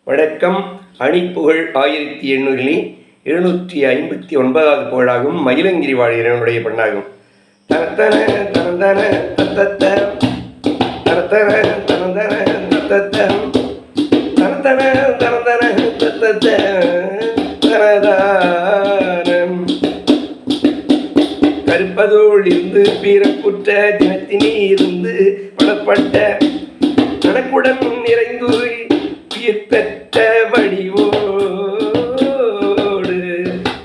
வணக்கம். அணிப்புகழ் 1759வது புகழாகும். மயிலங்கிரி வாழ் இறைவனுடைய பண்ணாகும். தனத்தன தனந்தன தத்தத்த தனத்தன தனந்தன தத்தத்த தனத்தன தனந்தன தத்தத்த தனதானம் கருப்பதோள் இருந்து பீரப்புற்ற தினத்தினே இருந்து படப்பட்ட கணக்குடன் நிறைந்து பெற்ற வடிவோடு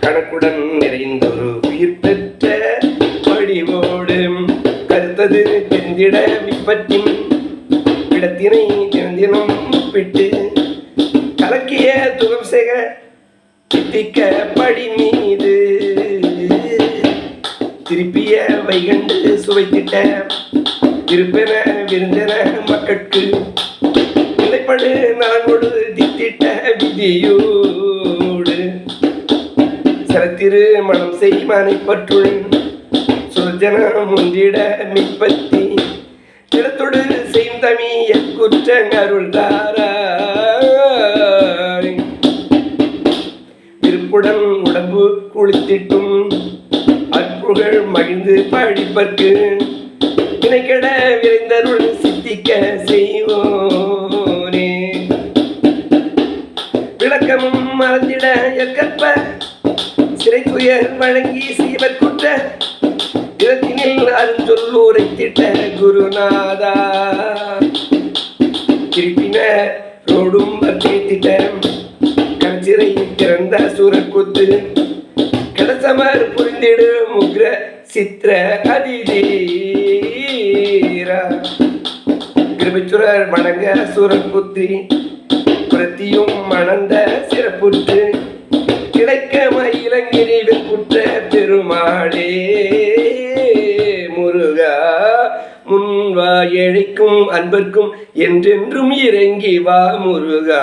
கணக்குடன் நிறைந்தொரு உயிர் பெற்ற வடிவோடு கருத்தது தெரிந்திட விப்பத்தின் இடத்தினை தினம் விட்டு கலக்கிய துகம் செக தித்திக்க படி மீது திருப்பிய வைகண்டு சுவைத்திட்ட இருப்பென விருந்தென மக்கட்கு நிலைப்படு நலங்கொடு தித்திட்ட விதியோடு சரத்திரு மனம் செய்வானை பற்றுள் சுரஜனம் ஒன்றிட மிப்பத்தி இடத்தொடு செய்யும் தமிய குற்றங் அருள்தாராய் விருப்புடன் உடம்பு குளித்திட்டும் அற்புகள் மகிழ்ந்து படிப்பற்கு வினைக்கெட விரைந்தருள் சித்திக்க செய்வோனே விளக்கமும் மறந்திட கற்ப சிறை துயர் வழங்கி செய்வர் குற்ற இடத்தினில் அருஞ்சொல்லூரை திட்ட குருநாதா திருப்பின ரோடும் திட்ட கஞ்சிறை திறந்த சூரக்குத்து கடசமர் புரிந்திடு முக்ர சித்திர அதிதீரா கிருபிச்சுரர் வணங்க சூரக்குத்தி பிரத்தியும் மணந்த சிறப்புற்று கிடைக்க மயிலங்கிரி வெண்குற்ற பெருமாளே முருகா முன்வா ஏழைக்கும் அன்பர்க்கும் என்றென்றும் இறங்கி வா முருகா.